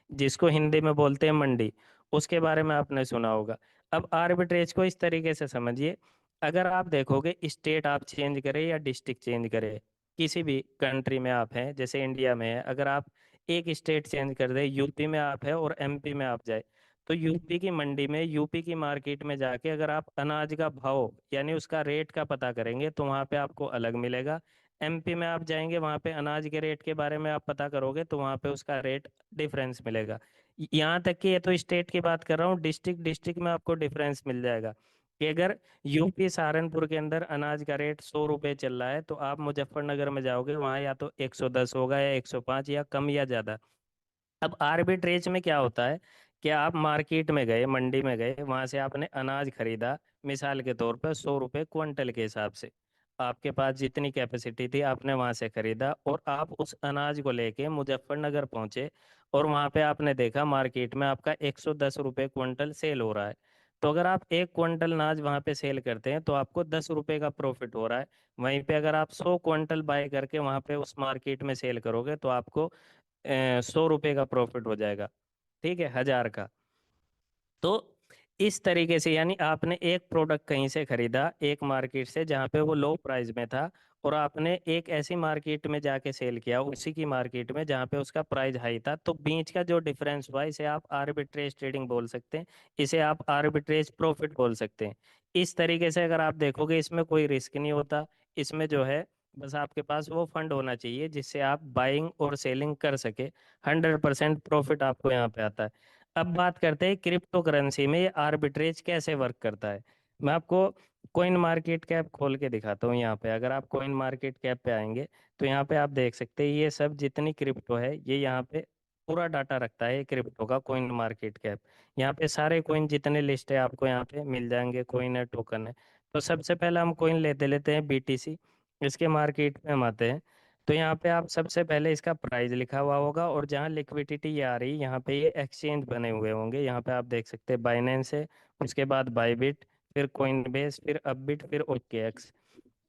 जिसको हिंदी में बोलते हैं मंडी, उसके बारे में आपने सुना होगा। अब आर्बिट्रेज को इस तरीके से समझिए, अगर आप देखोगे स्टेट आप चेंज करें या डिस्ट्रिक्ट चेंज करें, किसी भी कंट्री में आप हैं, जैसे इंडिया में है, अगर आप एक स्टेट चेंज कर दे, यूपी में आप है और एमपी में आप जाए, तो यूपी की मंडी में, यूपी की मार्केट में जाके अगर आप अनाज का भाव यानी उसका रेट का पता करेंगे तो वहां पे आपको अलग मिलेगा। एमपी में आप जाएंगे, वहां पे अनाज के रेट के बारे में आप पता करोगे तो वहां पे उसका रेट डिफरेंस मिलेगा। यहाँ तक कि ये तो स्टेट की बात कर रहा हूँ, डिस्ट्रिक्ट डिस्ट्रिक्ट में आपको डिफरेंस मिल जाएगा। कि अगर यूपी सहारनपुर के अंदर अनाज का रेट 100 रुपये चल रहा है, तो आप मुजफ्फरनगर में जाओगे, वहाँ या तो 110 होगा या 105, या कम या ज्यादा। अब आर्बिट्रेज में क्या होता है कि आप मार्केट में गए, मंडी में गए, वहां से आपने अनाज खरीदा, मिसाल के तौर पर 100 रुपये क्विंटल के हिसाब से, आपके पास जितनी कैपेसिटी थी आपने वहां से खरीदा, और आप उस अनाज को लेके मुजफ्फरनगर पहुंचे, और वहां पे आपने देखा मार्केट में आपका 110 रुपये क्विंटल सेल हो रहा है। तो अगर आप एक क्विंटल अनाज वहां पे सेल करते हैं तो आपको 10 रुपये का प्रॉफिट हो रहा है। वहीं पे अगर आप 100 क्विंटल बाय करके वहां पे उस मार्केट में सेल करोगे तो आपको 100 रुपये का प्रॉफिट हो जाएगा। ठीक है, 1000 का। तो इस तरीके से, यानी आपने एक प्रोडक्ट कहीं से खरीदा एक मार्केट से जहाँ पे वो लो प्राइस में था, और आपने एक ऐसी मार्केट में जाके सेल किया उसी की मार्केट में जहाँ पे उसका प्राइस हाई था, तो बीच का जो डिफरेंस हुआ इसे आप आर्बिट्रेज ट्रेडिंग बोल सकते हैं, इसे आप आर्बिट्रेज प्रॉफिट बोल सकते हैं। इस तरीके से अगर आप देखोगे इसमें कोई रिस्क नहीं होता, इसमें जो है बस आपके पास वो फंड होना चाहिए जिससे आप बाइंग और सेलिंग कर सके। 100% प्रॉफिट आपको यहाँ पे आता है। अब बात करते हैं क्रिप्टो करेंसी में ये आर्बिट्रेज कैसे वर्क करता है। मैं आपको कोइन मार्केट कैप खोल के दिखाता हूँ। यहाँ पे अगर आप कोइन मार्केट कैप पे आएंगे तो यहाँ पे आप देख सकते हैं ये सब जितनी क्रिप्टो है ये यहाँ पे पूरा डाटा रखता है क्रिप्टो का, कोइन मार्केट कैप। यहाँ पे सारे कोइन जितने लिस्ट है आपको यहाँ पे मिल जाएंगे, कोइन है, टोकन है। तो सबसे पहले हम कोइन लेते लेते हैं बीटीसी। इसके मार्केट पे हम आते हैं, तो यहाँ पे आप सबसे पहले इसका प्राइस लिखा हुआ होगा, और जहाँ लिक्विडिटी आ रही यहाँ पे ये एक्सचेंज बने हुए होंगे। यहाँ पे आप देख सकते हैं बाइनेंस है, उसके बाद बाईबिट, फिर कोइनबेस, फिर अपबिट, फिर ओकेएक्स।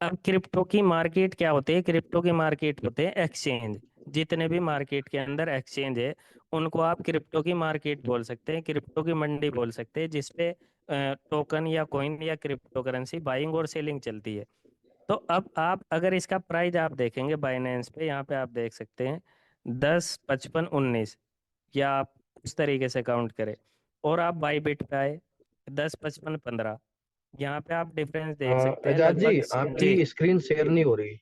अब क्रिप्टो की मार्केट क्या होती है, क्रिप्टो की मार्केट होते हैं एक्सचेंज। जितने भी मार्केट के अंदर एक्सचेंज है उनको आप क्रिप्टो की मार्केट बोल सकते हैं, क्रिप्टो की मंडी बोल सकते हैं, जिसपे टोकन या कॉइन या क्रिप्टो करेंसी बाइंग और सेलिंग चलती है। तो अब आप अगर इसका प्राइस आप देखेंगे बाइनेंस पे, यहाँ पे आप देख सकते हैं 10, 55, 19, या आप उस तरीके से काउंट करें, और आप बाईबिट पे आए 10, 55, 15, यहाँ पे आप डिफरेंस देख सकते हैं एजाज जी, लगभग। जी आपकी स्क्रीन शेयर नहीं हो रही।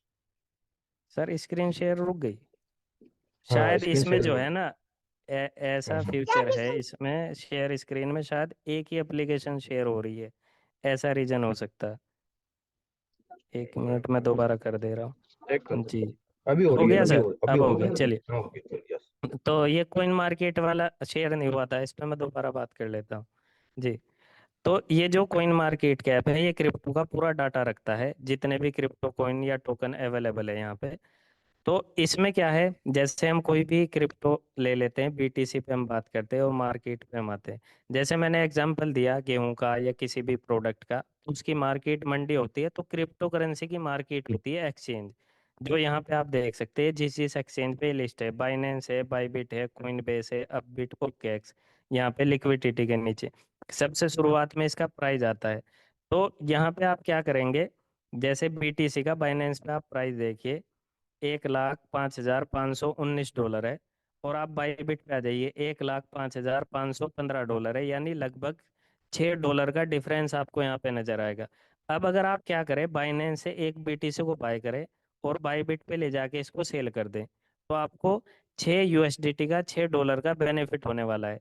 सर, स्क्रीन शेयर रुक गई। हाँ, शायद स्क्रीन इसमें शेयर जो नहीं। है ना, हाँ ऐसा हाँ। फीचर है इसमें शेयर स्क्रीन में, शायद एक ही एप्लीकेशन शेयर हो रही है, ऐसा रीजन हो सकता है। 1 मिनट में दोबारा कर दे रहा चेक कर हूँ जी। सकते हैं। अभी हो हो रही है, गया अभी सर, हो अभी अब हो हो रही गया, है। चलिए। हाँ, ओके, तो यस। तो ये कोइन मार्केट वाला शेयर नहीं हुआ था, इस पे मैं दोबारा बात कर लेता हूँ जी। तो ये जो कॉइन मार्केट कैप है ये क्रिप्टो का पूरा डाटा रखता है, जितने भी क्रिप्टो कॉइन या टोकन अवेलेबल है यहाँ पे। तो इसमें क्या है, जैसे हम कोई भी क्रिप्टो ले लेते हैं, बीटीसी पे हम बात करते हैं और मार्केट पे हम आते हैं। जैसे मैंने एग्जांपल दिया गेहूं का या किसी भी प्रोडक्ट का, उसकी मार्केट मंडी होती है, तो क्रिप्टो करेंसी की मार्केट होती है एक्सचेंज। जो यहाँ पे आप देख सकते हैं जिस जिस एक्सचेंज पे लिस्ट है, बाइनेंस है, बाईबिट है, कोइनबेस है, अपबिट, ओकेएक्स। यहाँ पे लिक्विडिटी के नीचे सबसे शुरुआत में इसका प्राइस आता है। तो यहाँ पे आप क्या करेंगे, जैसे बीटीसी का बाइनेंस पे आप प्राइस देखिए, 1,05,519 डॉलर है, और आप बाईबिट पे आ जाइए, 1,05,515 डॉलर है, यानी लगभग $6 का डिफरेंस आपको यहाँ पे नजर आएगा। अब अगर आप क्या करें, बाइनेंस से एक बीटीसी को बाय करें और बाईबिट पे ले जाके इसको सेल कर दें, तो आपको 6 USDT का, $6 का बेनिफिट होने वाला है।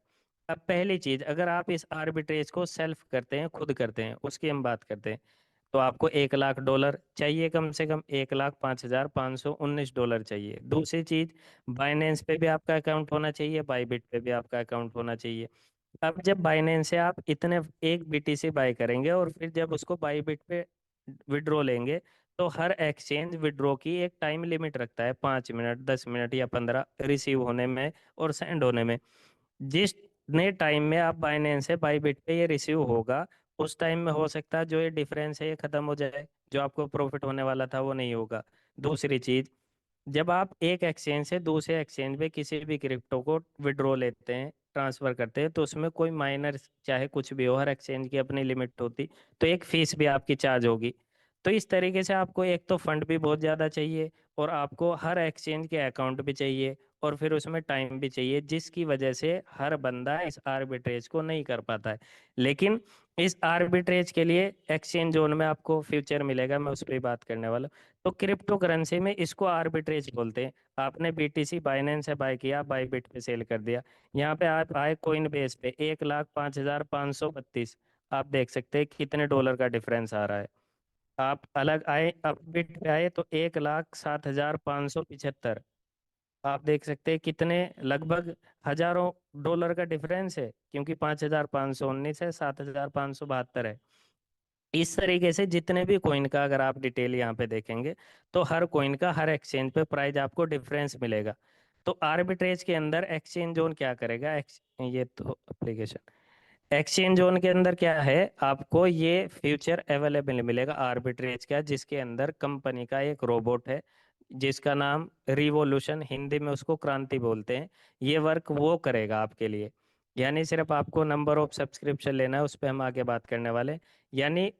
अब पहली चीज, अगर आप इस आर्बिट्रेज को सेल्फ करते हैं, खुद करते हैं, उसकी हम बात करते हैं, तो आपको $1,00,000 चाहिए, कम से कम 1,05,519 डॉलर चाहिए। दूसरी चीज, बाइनेंस पे भी आपका अकाउंट होना चाहिए, बाईबिट पे भी आपका अकाउंट होना चाहिए। अब जब बाइनेंस से आप इतने एक बीटीसी बाय करेंगे और फिर जब उसको बाईबिट पे विड्रॉ लेंगे, तो हर एक्सचेंज विड्रॉ की एक टाइम लिमिट रखता है, 5 मिनट, 10 मिनट या 15, रिसीव होने में और सेंड होने में। जिस नए टाइम में आप बाइनेंस से बाईबिट पे ये रिसीव होगा, उस टाइम में हो सकता है जो ये डिफरेंस है ये खत्म हो जाए, जो आपको प्रॉफिट होने वाला था वो नहीं होगा। दूसरी चीज, जब आप एक एक्सचेंज से दूसरे एक्सचेंज पे किसी भी क्रिप्टो को विड्रॉ लेते हैं, ट्रांसफर करते हैं, तो उसमें कोई माइनर, चाहे कुछ भी हो, हर एक्सचेंज की अपनी लिमिट होती, तो एक फीस भी आपकी चार्ज होगी। तो इस तरीके से आपको एक तो फंड भी बहुत ज़्यादा चाहिए, और आपको हर एक्सचेंज के अकाउंट भी चाहिए, और फिर उसमें टाइम भी चाहिए, जिसकी वजह से हर बंदा इस आर्बिट्रेज को नहीं कर पाता है। लेकिन इस आर्बिट्रेज के लिए एक्सचेंज जोन में आपको फ्यूचर मिलेगा, मैं उस पर ही बात करने वाला हूँ। तो क्रिप्टो करेंसी में इसको आर्बिट्रेज बोलते हैं। आपने बीटीसी बाइनेंस से बाय किया, बाईबिट पे सेल कर दिया, यहाँ पे आप आए कोइन बेस पे 1,05,532, आप देख सकते हैं कितने डॉलर का डिफरेंस आ रहा है। आप अलग आए, अपबिट पे आए तो 1,07,575, आप देख सकते हैं कितने, लगभग हजारों डॉलर का डिफरेंस है, क्योंकि 5,519 है, 7,572 है। इस तरीके से जितने भी कॉइन का अगर आप डिटेल यहाँ पे देखेंगे, तो हर कॉइन का हर एक्सचेंज पे प्राइस आपको डिफरेंस मिलेगा। तो आर्बिट्रेज के अंदर एक्सचेंज जोन क्या करेगा, ये तो एप्लीकेशन, एक्सचेंज जोन के अंदर क्या है, आपको ये फ्यूचर अवेलेबल मिलेगा आर्बिट्रेज का, जिसके अंदर कंपनी का एक रोबोट है, जिसका नाम रिवॉल्यूशन, हिंदी में उसको क्रांति बोलते हैं। ये वर्क वो करेगा आपके लिए। यानी सिर्फ आपको नंबर ऑफ सब्सक्रिप्शन लेना है, उस पर हम आगे बात करने वाले हैं। यानी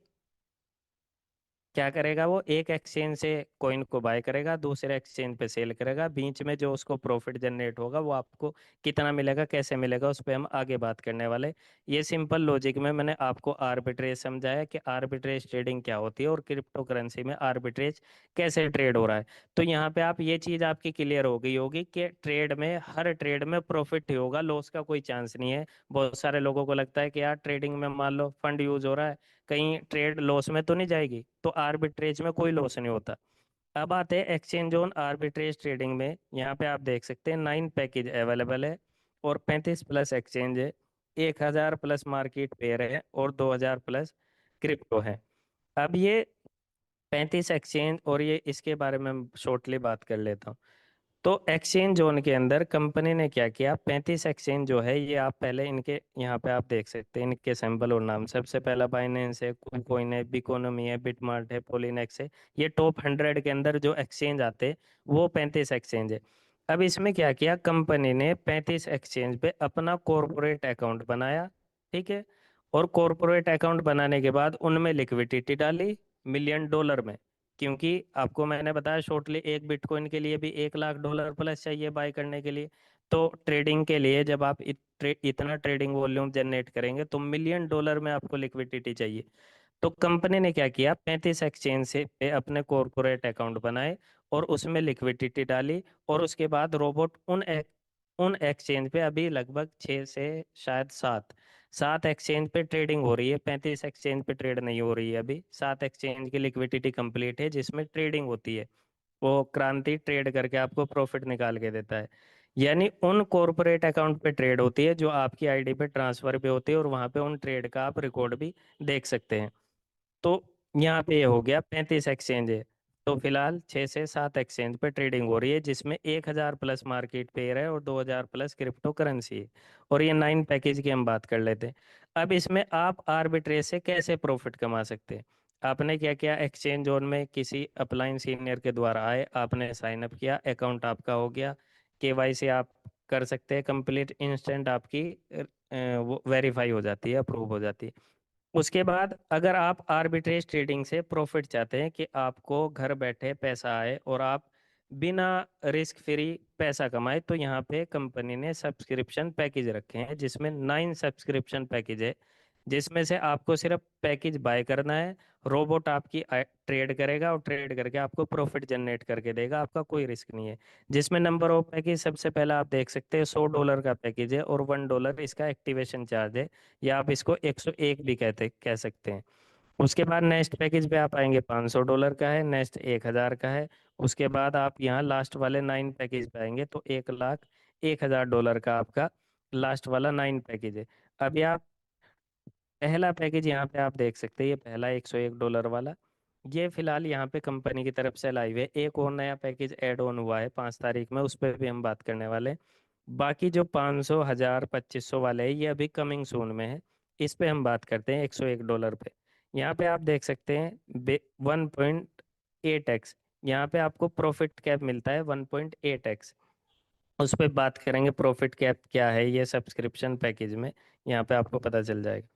क्या करेगा, वो एक एक्सचेंज से कॉइन को बाय करेगा, दूसरे एक्सचेंज पे सेल करेगा, बीच में जो उसको प्रॉफिट जनरेट होगा वो आपको कितना मिलेगा, कैसे मिलेगा, उस पर हम आगे बात करने वाले। ये सिंपल लॉजिक में मैंने आपको आर्बिट्रेज समझाया कि आर्बिट्रेज ट्रेडिंग क्या होती है, और क्रिप्टो करेंसी में आर्बिट्रेज कैसे ट्रेड हो रहा है। तो यहाँ पे आप ये चीज़ आपकी क्लियर हो गई होगी कि ट्रेड में, हर ट्रेड में प्रॉफिट ही होगा, लॉस का कोई चांस नहीं है। बहुत सारे लोगों को लगता है कि यार ट्रेडिंग में मान लो फंड यूज हो रहा है, कहीं ट्रेड लॉस में तो नहीं जाएगी, तो आर्बिट्रेज में कोई लॉस नहीं होता। अब आते हैं एक्सचेंज ऑन आर्बिट्रेज ट्रेडिंग में। यहाँ पे आप देख सकते हैं 9 पैकेज अवेलेबल है, और 35 प्लस एक्सचेंज है, 1,000 प्लस मार्केट पेयर है, और 2,000 प्लस क्रिप्टो है। अब ये 35 एक्सचेंज, और ये इसके बारे में शॉर्टली बात कर लेता हूँ। तो एक्सचेंज जोन के अंदर कंपनी ने क्या किया, 35 एक्सचेंज जो है, ये आप पहले इनके यहाँ पे आप देख सकते हैं इनके सिंबल और नाम। सबसे पहला बाइनेंस है, कुकोइन है, बिकोनोमी है, बिटमार्ट है, पोलिनेक्स है। ये टॉप 100 के अंदर जो एक्सचेंज आते हैं, वो 35 एक्सचेंज है। अब इसमें क्या किया, कंपनी ने 35 एक्सचेंज पे अपना कॉरपोरेट अकाउंट बनाया, ठीक है। और कॉरपोरेट अकाउंट बनाने के बाद उनमें लिक्विडिटी डाली मिलियन डॉलर में, क्योंकि आपको मैंने बताया शॉर्टली, एक बिटकॉइन के लिए भी 1 लाख डॉलर प्लस चाहिए बाय करने के लिए। तो ट्रेडिंग के लिए जब आप इतना ट्रेडिंग वॉल्यूम जनरेट करेंगे, तो मिलियन डॉलर में आपको लिक्विडिटी चाहिए। तो कंपनी ने क्या किया, 35 एक्सचेंज से पे अपने कॉरपोरेट अकाउंट बनाए, और उसमें लिक्विडिटी डाली, और उसके बाद रोबोट उन एक्सचेंज पे अभी लगभग 6 से शायद 7 एक्सचेंज पे ट्रेडिंग हो रही है। 35 एक्सचेंज पे ट्रेड नहीं हो रही है अभी। 7 एक्सचेंज की लिक्विडिटी कंप्लीट है जिसमें ट्रेडिंग होती है। वो क्रांति ट्रेड करके आपको प्रॉफिट निकाल के देता है। यानी उन कॉरपोरेट अकाउंट पे ट्रेड होती है जो आपकी आईडी पे ट्रांसफर भी होती है, और वहां पे उन ट्रेड का आप रिकॉर्ड भी देख सकते हैं। तो यहाँ पे ये हो गया 35 एक्सचेंज है। तो फिलहाल 6 से 7 एक्सचेंज पे ट्रेडिंग हो रही है, जिसमें 1,000 प्लस मार्केट पेयर है, और 2,000 प्लस क्रिप्टो करेंसी है। और ये 9 पैकेज की हम बात कर लेते हैं। अब इसमें आप आर्बिट्रेज से कैसे प्रॉफिट कमा सकते हैं। आपने क्या किया, एक्सचेंज जोन में किसी अपलाइन सीनियर के द्वारा आए, आपने साइन अप किया, अकाउंट आपका हो गया, केवाईसी आप कर सकते हैं कंप्लीट, इंस्टेंट आपकी वो वेरीफाई हो जाती है, अप्रूव हो जाती है। उसके बाद अगर आप आर्बिट्रेज ट्रेडिंग से प्रॉफिट चाहते हैं कि आपको घर बैठे पैसा आए, और आप बिना रिस्क फ्री पैसा कमाए, तो यहाँ पे कंपनी ने सब्सक्रिप्शन पैकेज रखे हैं, जिसमें 9 सब्सक्रिप्शन पैकेज है, जिसमें से आपको सिर्फ पैकेज बाय करना है। रोबोट आपकी ट्रेड करेगा, और ट्रेड करके आपको प्रॉफिट जनरेट करके देगा, आपका कोई रिस्क नहीं है। जिसमें नंबर ऑफ पैकेज, सबसे पहला आप देख सकते हैं $100 का पैकेज है, और $1 इसका एक्टिवेशन चार्ज है, या आप इसको 101 भी कह सकते हैं। उसके बाद नेक्स्ट पैकेज पे आप आएंगे, $500 का है, नेक्स्ट 1,000 का है। उसके बाद आप यहाँ लास्ट वाले 9 पैकेज पे आएंगे, तो 1,01,000 डॉलर का आपका लास्ट वाला 9 पैकेज है। अभी आप पहला पैकेज यहाँ पे आप देख सकते हैं, ये पहला $101 वाला, ये फिलहाल यहाँ पे कंपनी की तरफ से लाइव है। एक और नया पैकेज ऐड ऑन हुआ है 5 तारीख में, उस पर भी हम बात करने वाले हैं। बाकी जो 500, 1,000, 2,500 वाले है, ये अभी कमिंग सून में है। इस पे हम बात करते हैं $101 पे। यहाँ पे आप देख सकते हैं 1.8x, यहाँ पे आपको प्रॉफिट कैप मिलता है 1.8x। उस पर बात करेंगे प्रॉफिट कैप क्या है ये सब्सक्रिप्शन पैकेज में, यहाँ पे आपको पता चल जाएगा।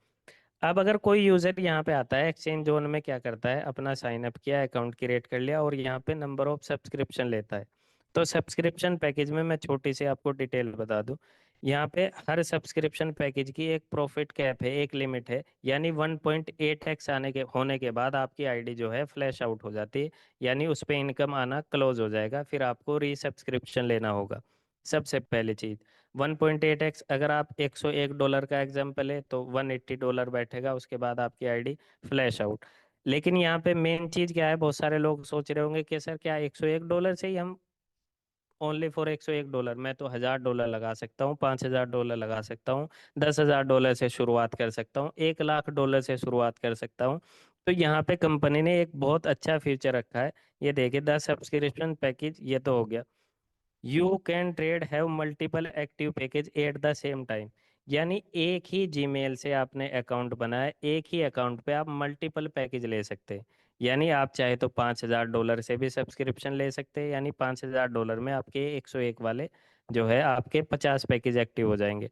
अब अगर कोई यूजर यहाँ पे आता है एक्सचेंज जोन में, क्या करता है, अपना साइन अप किया, अकाउंट क्रिएट कर लिया और यहाँ पे नंबर ऑफ सब्सक्रिप्शन लेता है। तो सब्सक्रिप्शन पैकेज में मैं छोटी सी आपको डिटेल बता दूं, यहाँ पे हर सब्सक्रिप्शन पैकेज की एक प्रॉफिट कैप है, एक लिमिट है, यानी 1.8x आने के होने के बाद आपकी आईडी जो है फ्लैश आउट हो जाती है, यानी उस पे इनकम आना क्लोज हो जाएगा, फिर आपको रीसब्सक्रिप्शन लेना होगा। सबसे पहली चीज 1.8x, अगर आप $101 का एग्जाम्पल है तो $180 बैठेगा, उसके बाद आपकी आईडी फ्लैश आउट। लेकिन यहाँ पे मेन चीज क्या है, बहुत सारे लोग सोच रहे होंगे कि सर क्या $101 से ही हम ओनली फॉर $101, मैं तो $1000 लगा सकता हूँ, $5000 लगा सकता हूँ, $10,000 से शुरुआत कर सकता हूँ, $1,00,000 से शुरुआत कर सकता हूँ। तो यहाँ पे कंपनी ने एक बहुत अच्छा फीचर रखा है, ये देखिए 10 सब्सक्रिप्शन पैकेज, ये तो हो गया। You can trade have multiple active package at the same time, यानी एक ही जीमेल से आपने अकाउंट बनाया, एक ही अकाउंट पे आप मल्टीपल पैकेज ले सकते हैं। यानी आप चाहे तो $5000 से भी सब्सक्रिप्शन ले सकते हैं, यानी $5000 में आपके 101 वाले जो है आपके 50 पैकेज एक्टिव हो जाएंगे।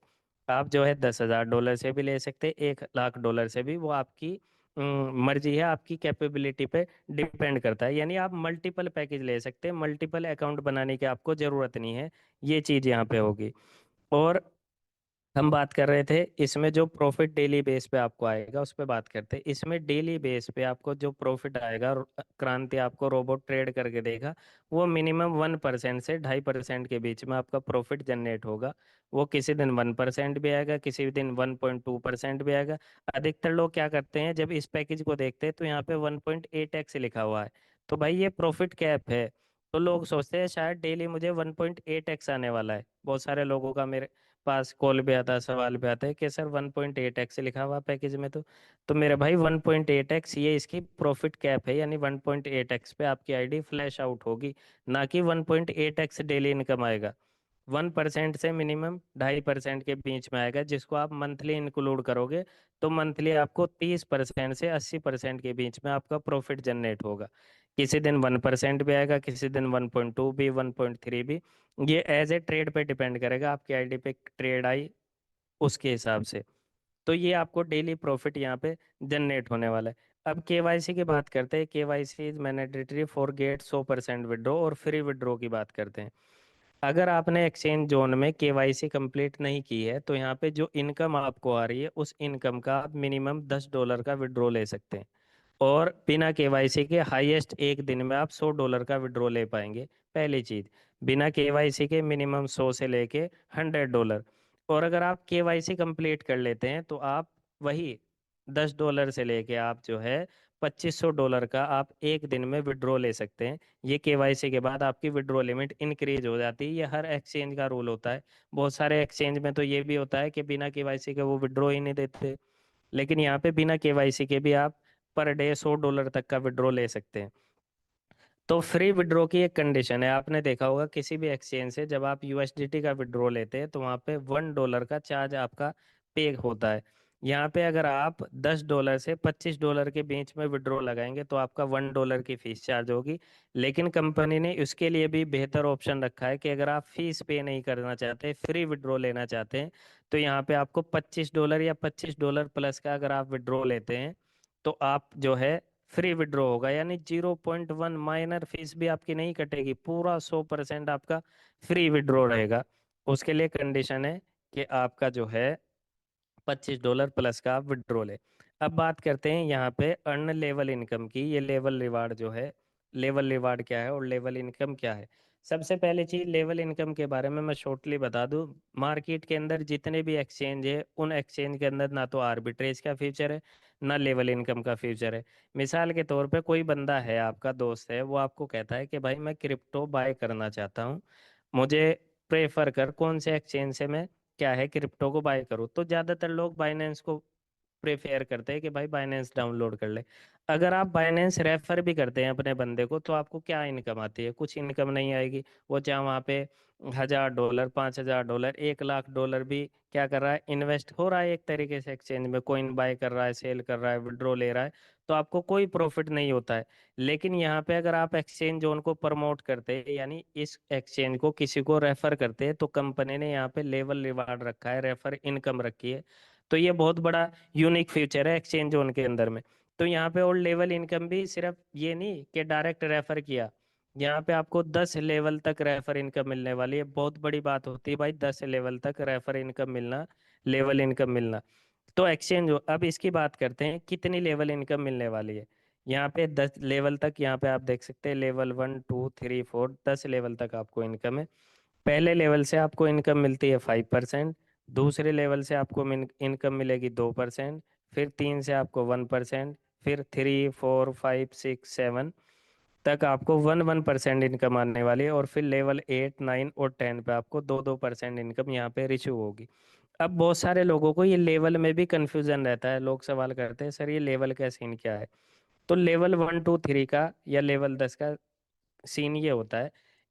आप जो है $10,000 से भी ले सकते हैं, $1,00,000 से भी, वो आपकी मर्जी है, आपकी कैपेबिलिटी पे डिपेंड करता है। यानी आप मल्टीपल पैकेज ले सकते हैं, मल्टीपल अकाउंट बनाने की आपको जरूरत नहीं है, ये चीज यहाँ पे होगी। और हम बात कर रहे थे इसमें जो प्रॉफिट डेली बेस पे आपको आएगा, उस पे बात करते हैं। इसमें डेली बेस पे आपको जो प्रॉफिट आएगा, क्रांति आपको रोबोट ट्रेड करके देगा, वो मिनिमम 1% से 2.5% के बीच में आपका प्रॉफिट जनरेट होगा। वो किसी दिन 1% भी आएगा, किसी दिन 1.2% भी आएगा। अधिकतर लोग क्या करते हैं, जब इस पैकेज को देखते हैं तो यहाँ पे 1.8x लिखा हुआ है, तो भाई ये प्रॉफिट कैप है, तो लोग सोचते हैं शायद डेली मुझे 1.8x आने वाला है। बहुत सारे लोगों का मेरे पास कॉल भी आता है, सवाल भी आता है कि सर 1.8x लिखा हुआ पैकेज में, तो मेरे भाई 1.8x ये इसकी प्रॉफिट कैप है, यानी 1.8x पे आपकी आईडी फ्लैश आउट होगी, ना कि 1.8x डेली इनकम आएगा। 1% से मिनिमम 2.5% के बीच में आएगा, जिसको आप मंथली इंक्लूड करोगे तो मंथली आपको 30% से 80% के बीच में आपका प्रॉफिट जनरेट होगा। किसी दिन 1% भी आएगा, किसी दिन 1.2 भी, 1.3 भी, ये एज ए ट्रेड पे डिपेंड करेगा, आपकी आईडी पे ट्रेड आई उसके हिसाब से। तो ये आपको डेली प्रॉफिट यहाँ पे जनरेट होने वाला है। अब केवाईसी की बात करते हैं, KYC is mandatory for get 100% withdraw और फ्री विड्रॉ की बात करते हैं। अगर आपने एक्सचेंज जोन में केवाईसी कंप्लीट नहीं की है तो यहाँ पे जो इनकम आपको आ रही है, उस इनकम का आप मिनिमम $10 का विड्रॉ ले सकते हैं। और बिना केवाईसी के हाईएस्ट एक दिन में आप $100 का विड्रॉ ले पाएंगे। पहली चीज, बिना केवाईसी के मिनिमम 100 से लेके $100। और अगर आप केवाईसी कंप्लीट कर लेते हैं तो आप वही $10 से लेके आप जो है $2,500 का आप एक दिन में विड्रॉ ले सकते हैं। ये केवाईसी के बाद आपकी विड्रॉ लिमिट इंक्रीज हो जाती है, ये हर एक्सचेंज का रूल होता है। बहुत सारे एक्सचेंज में तो ये भी होता है कि बिना केवाईसी के वो विड्रॉ ही नहीं देते, लेकिन यहाँ पे बिना केवाईसी के भी आप पर डे $100 तक का विड्रॉ ले सकते हैं। तो फ्री विड्रॉ की एक कंडीशन है, आपने देखा होगा किसी भी एक्सचेंज से जब आप यूएसडीटी का विड्रॉ लेते हैं तो वहाँ पे $1 का चार्ज आपका पे होता है। यहाँ पे अगर आप $10 से $25 के बीच में विड्रॉ लगाएंगे तो आपका $1 की फीस चार्ज होगी। लेकिन कंपनी ने उसके लिए भी बेहतर ऑप्शन रखा है कि अगर आप फीस पे नहीं करना चाहते, फ्री विड्रॉ लेना चाहते हैं, तो यहाँ पे आपको $25 या $25 प्लस का अगर आप विड्रॉ लेते हैं तो आप जो है फ्री विड्रॉ होगा, यानी 0.1 माइनर फीस भी आपकी नहीं कटेगी, पूरा 100% आपका फ्री विड्रॉ रहेगा। उसके लिए कंडीशन है कि आपका जो है $25 प्लस का आप विड्रॉ ले। अब बात करते हैं यहाँ पे अर्न लेवल इनकम की। ये लेवल रिवार्ड जो है, लेवल रिवार्ड क्या है और लेवल इनकम क्या है। सबसे पहले चीज लेवल इनकम के बारे में मैं शॉर्टली बता दूं। मार्केट के अंदर जितने भी एक्सचेंज है, उन एक्सचेंज के अंदर ना तो आर्बिट्रेज का फ्यूचर है, ना लेवल इनकम का फ्यूचर है। मिसाल के तौर पे कोई बंदा है, आपका दोस्त है, वो आपको कहता है कि भाई मैं क्रिप्टो बाय करना चाहता हूँ, मुझे प्रेफर कर कौन से एक्सचेंज से मैं क्या है क्रिप्टो को बाय करूँ। तो ज़्यादातर लोग बाइनेंस को प्रेफर करते हैं कि भाई बाइनेंस डाउनलोड कर ले। अगर आप बाइनेंस रेफर भी करते हैं अपने बंदे को, तो आपको क्या इनकम आती है? कुछ इनकम नहीं आएगी। वो चाहे वहाँ पे $1,000, $5,000, $1,00,000 भी क्या कर रहा है, इन्वेस्ट हो रहा है एक तरीके से एक्सचेंज में, कोइन बाय कर रहा है, सेल कर रहा है, विड्रॉ ले रहा है, तो आपको कोई प्रॉफिट नहीं होता है। लेकिन यहाँ पे अगर आप एक्सचेंज जोन को प्रमोट करते हैं, यानी इस एक्सचेंज को किसी को रेफर करते हैं, तो कंपनी ने यहाँ पे लेवल रिवार्ड रखा है, रेफर इनकम रखी है। तो ये बहुत बड़ा यूनिक फीचर है एक्सचेंज जोन के अंदर में। तो यहाँ पे और लेवल इनकम भी सिर्फ ये नहीं कि डायरेक्ट रेफर किया, यहाँ पे आपको 10 लेवल तक रेफर इनकम मिलने वाली है। बहुत बड़ी बात होती है भाई 10 लेवल तक रेफर इनकम मिलना, लेवल इनकम मिलना। तो एक्सचेंज, अब इसकी बात करते हैं कितनी लेवल इनकम मिलने वाली है। यहाँ पे 10 लेवल तक, यहाँ पे आप देख सकते हैं लेवल 1, 2, 3, 4, 10 लेवल तक आपको इनकम है। पहले लेवल से आपको इनकम मिलती है 5%, दूसरे लेवल से आपको इनकम मिलेगी 2%, फिर 3 से आपको 1%, फिर 3, 4, 5, 6, 7 तक आपको 1 1% इनकम आने वाली है, और फिर लेवल 8, 9 और 10 पे आपको 2 2% इनकम यहाँ पे रिसीव होगी। अब बहुत सारे लोगों को ये लेवल में भी कंफ्यूजन रहता है, लोग सवाल करते हैं सर ये लेवल का सीन क्या है। तो लेवल 1, 2, 3 का या लेवल 10 का सीन ये होता है